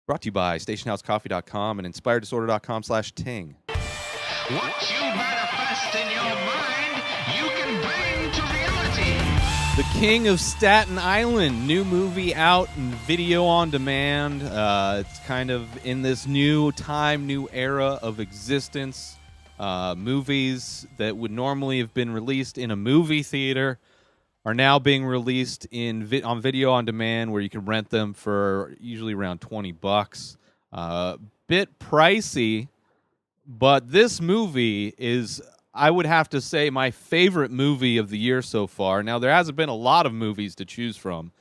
Brought to you by stationhousecoffee.com and inspireddisorder.com/ting. What you manifest in your mind, you can bring to reality. The King of Staten Island, new movie out and video on demand. It's kind of in this new time, new era of existence. Movies that would normally have been released in a movie theater are now being released on video on demand, where you can rent them for usually around $20. Bit pricey, but this movie is, I would have to say, my favorite movie of the year so far. Now, there hasn't been a lot of movies to choose from,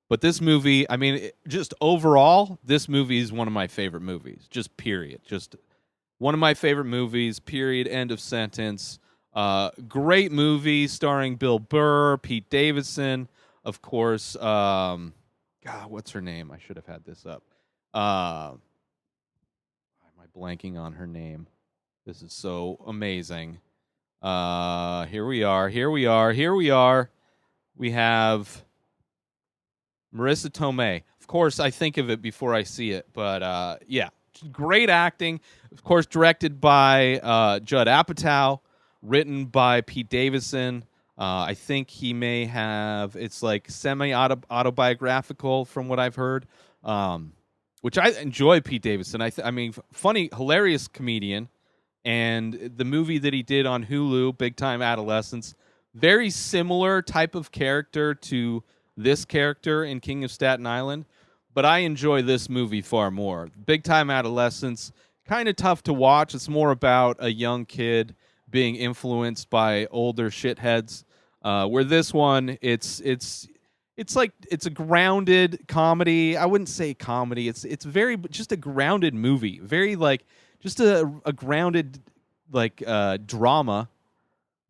but this movie, I mean, just overall, this movie is one of my favorite movies, just period. Just one of my favorite movies, period, end of sentence. Great movie starring Bill Burr, Pete Davidson, of course. God, what's her name? I should have had this up. Why am I blanking on her name? This is so amazing. Here we are. We have Marissa Tomei. Of course, I think of it before I see it, but yeah, great acting. Of course, directed by Judd Apatow. Written by Pete Davidson. I think he may have, it's like semi-autobiographical from what I've heard, which I enjoy Pete Davidson. I mean, funny, hilarious comedian. And the movie that he did on Hulu, Big Time Adolescence, very similar type of character to this character in King of Staten Island. But I enjoy this movie far more. Big Time Adolescence, kind of tough to watch. It's more about a young kid being influenced by older shitheads, where this one, it's like, it's a grounded comedy. I wouldn't say comedy. It's very just a grounded movie, very like just a grounded like drama,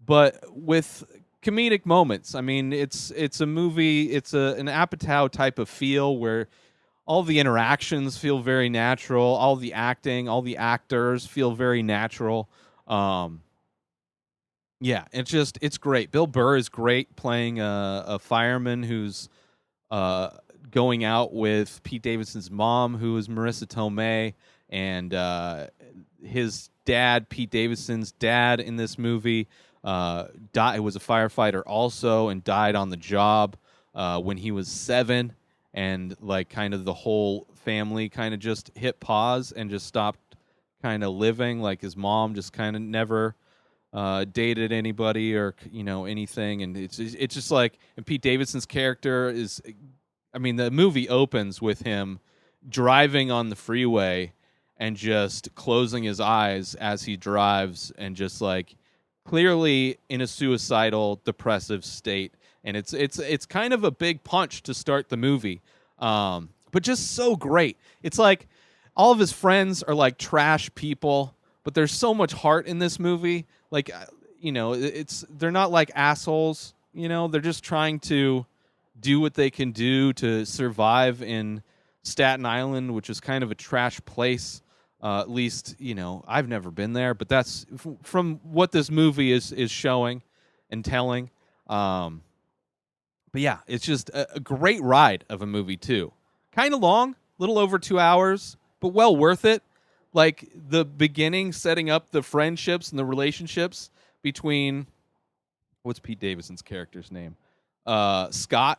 but with comedic moments. I mean, it's a movie. It's an Apatow type of feel where all the interactions feel very natural. All the acting, all the actors feel very natural. Yeah, it's great. Bill Burr is great playing a fireman who's going out with Pete Davidson's mom, who is Marissa Tomei, and his dad, Pete Davidson's dad in this movie, was a firefighter also and died on the job when he was 7, and like kind of the whole family kind of just hit pause and just stopped kind of living. Like his mom just kind of never dated anybody or anything, and it's just like, and Pete Davidson's character is, I mean, the movie opens with him driving on the freeway and just closing his eyes as he drives and just like clearly in a suicidal, depressive state, and it's kind of a big punch to start the movie, but just so great. It's like all of his friends are like trash people, but there's so much heart in this movie. Like, they're not like assholes, they're just trying to do what they can do to survive in Staten Island, which is kind of a trash place. At least, I've never been there, but that's from what this movie is showing and telling. But yeah, it's just a great ride of a movie too. Kind of long, little over 2 hours, but well worth it. Like the beginning, setting up the friendships and the relationships between, what's Pete Davidson's character's name? Scott.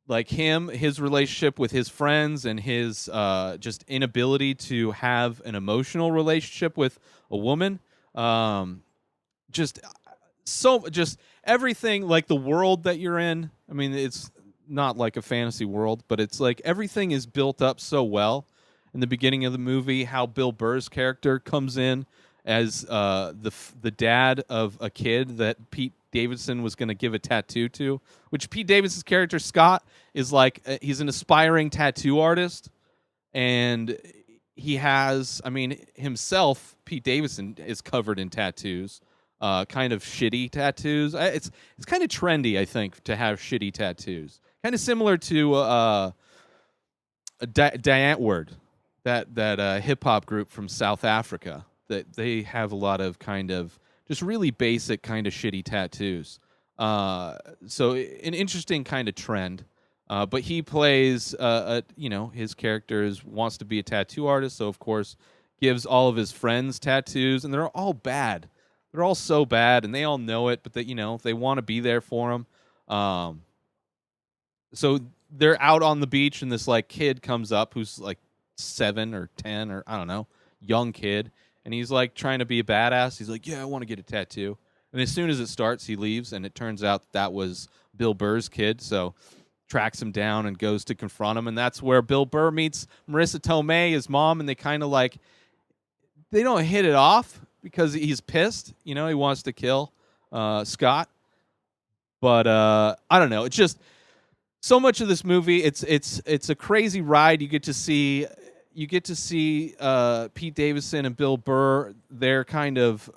Like his relationship with his friends and his just inability to have an emotional relationship with a woman. Just everything, like the world that you're in. I mean, it's not like a fantasy world, but it's like everything is built up so well. In the beginning of the movie, how Bill Burr's character comes in as the dad of a kid that Pete Davidson was going to give a tattoo to, which Pete Davidson's character, Scott, is like, he's an aspiring tattoo artist, and he has, I mean, himself, Pete Davidson, is covered in tattoos, kind of shitty tattoos. It's kind of trendy, I think, to have shitty tattoos. Kind of similar to Diantword, that hip hop group from South Africa. That they have a lot of kind of just really basic kind of shitty tattoos. So an interesting kind of trend. But he plays, his character wants to be a tattoo artist, so of course gives all of his friends tattoos, and they're all bad. They're all so bad, and they all know it, but they want to be there for him. So they're out on the beach, and this like kid comes up who's like 7 or 10 or I don't know, young kid, and he's like trying to be a badass. He's like, "Yeah, I want to get a tattoo." And as soon as it starts, he leaves, and it turns out that was Bill Burr's kid. So tracks him down and goes to confront him, and that's where Bill Burr meets Marissa Tomei, his mom, and they kind of like they don't hit it off because he's pissed. He wants to kill Scott, but I don't know. It's just so much of this movie. It's a crazy ride. You get to see Pete Davidson and Bill Burr, their kind of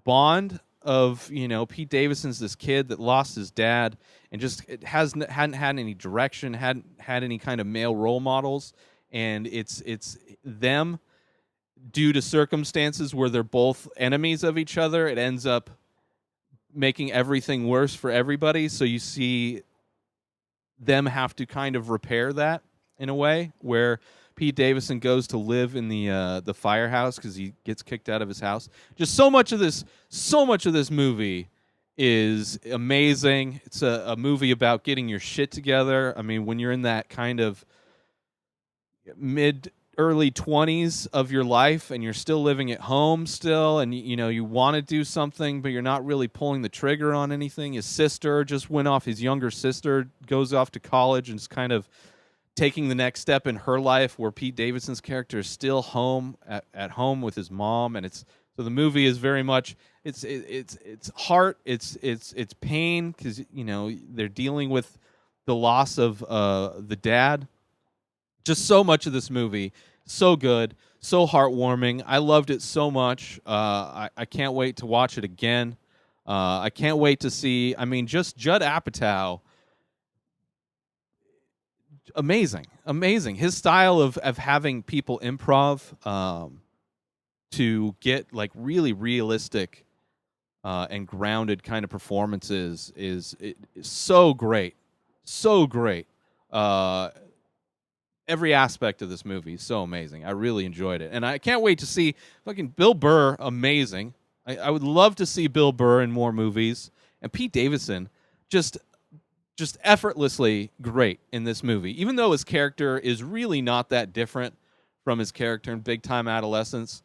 bond of Pete Davidson's this kid that lost his dad and just hadn't had any direction, hadn't had any kind of male role models, and it's them due to circumstances where they're both enemies of each other. It ends up making everything worse for everybody. So you see them have to kind of repair that in a way where Pete Davidson goes to live in the firehouse because he gets kicked out of his house. Just so much of this movie is amazing. It's a movie about getting your shit together. I mean, when you're in that kind of early 20s of your life and you're still living at home still, and you want to do something but you're not really pulling the trigger on anything. His sister just went off, his younger sister goes off to college and is kind of taking the next step in her life, where Pete Davidson's character is still home at home with his mom. And so the movie is very much it's heart, it's pain, because they're dealing with the loss of the dad. Just so much of this movie, so good, so heartwarming. I loved it so much. I can't wait to watch it again. I can't wait to see. I mean, just Judd Apatow. Amazing. His style of having people improv to get like really realistic and grounded kind of performances is so great. Every aspect of this movie is so amazing. I really enjoyed it, and I can't wait to see fucking Bill Burr. Amazing. I would love to see Bill Burr in more movies, and Pete Davidson just effortlessly great in this movie, even though his character is really not that different from his character in Big Time Adolescence.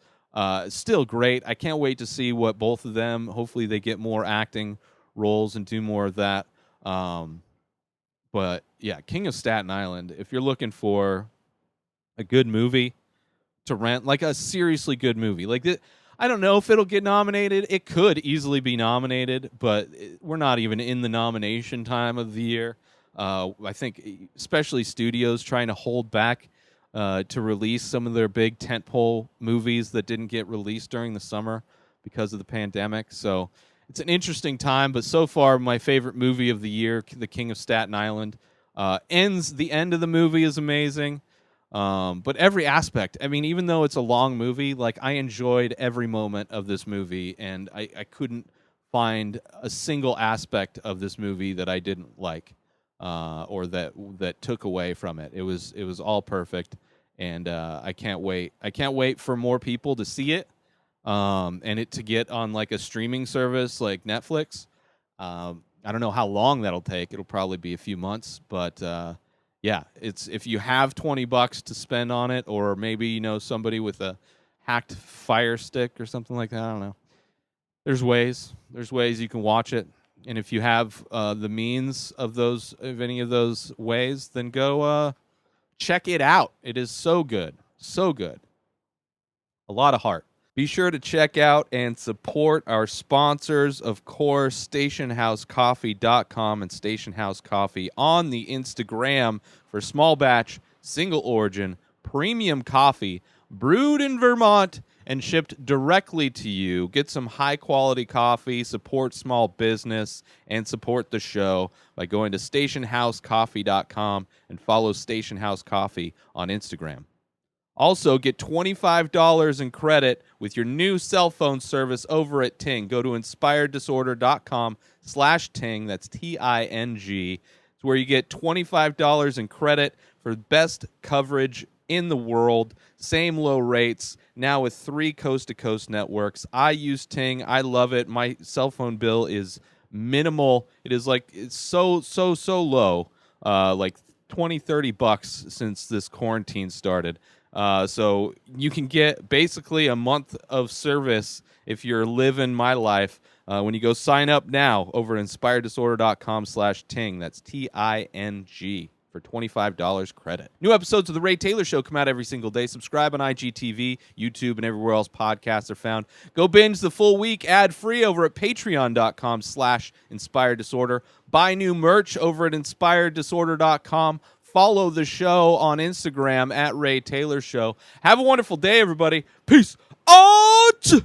Still great. I can't wait to see what both of them, hopefully they get more acting roles and do more of that. But yeah, King of Staten Island, if you're looking for a good movie to rent, like a seriously good movie, like I don't know if it'll get nominated. It could easily be nominated, but we're not even in the nomination time of the year. I think especially studios trying to hold back to release some of their big tentpole movies that didn't get released during the summer because of the pandemic. So it's an interesting time, but so far my favorite movie of the year, The King of Staten Island, ends. The end of the movie is amazing. But every aspect, I mean, even though it's a long movie, like I enjoyed every moment of this movie, and I couldn't find a single aspect of this movie that I didn't like, or that took away from it. It was all perfect, and I can't wait. I can't wait for more people to see it, and it to get on like a streaming service like Netflix. I don't know how long that'll take. It'll probably be a few months, but yeah, it's if you have $20 to spend on it, or maybe somebody with a hacked Fire Stick or something like that. I don't know. There's ways you can watch it, and if you have the means of any of those ways, then go check it out. It is so good, a lot of heart. Be sure to check out and support our sponsors, of course, stationhousecoffee.com and Station House Coffee on the Instagram for small batch, single origin, premium coffee brewed in Vermont and shipped directly to you. Get some high-quality coffee, support small business, and support the show by going to stationhousecoffee.com and follow Station House Coffee on Instagram. Also, get $25 in credit with your new cell phone service over at Ting. Go to inspireddisorder.com/Ting. That's Ting It's where you get $25 in credit for best coverage in the world. Same low rates, now with 3 coast-to-coast networks. I use Ting. I love it. My cell phone bill is minimal. It's so low, like 20-30 bucks since this quarantine started. So you can get basically a month of service if you're living my life when you go sign up now over at inspireddisorder.com/Ting. That's TING for $25 credit. New episodes of The Ray Taylor Show come out every single day. Subscribe on IGTV, YouTube, and everywhere else podcasts are found. Go binge the full week ad-free over at patreon.com/inspireddisorder. Buy new merch over at inspireddisorder.com. Follow the show on Instagram at Ray Taylor Show. Have a wonderful day, everybody. Peace out!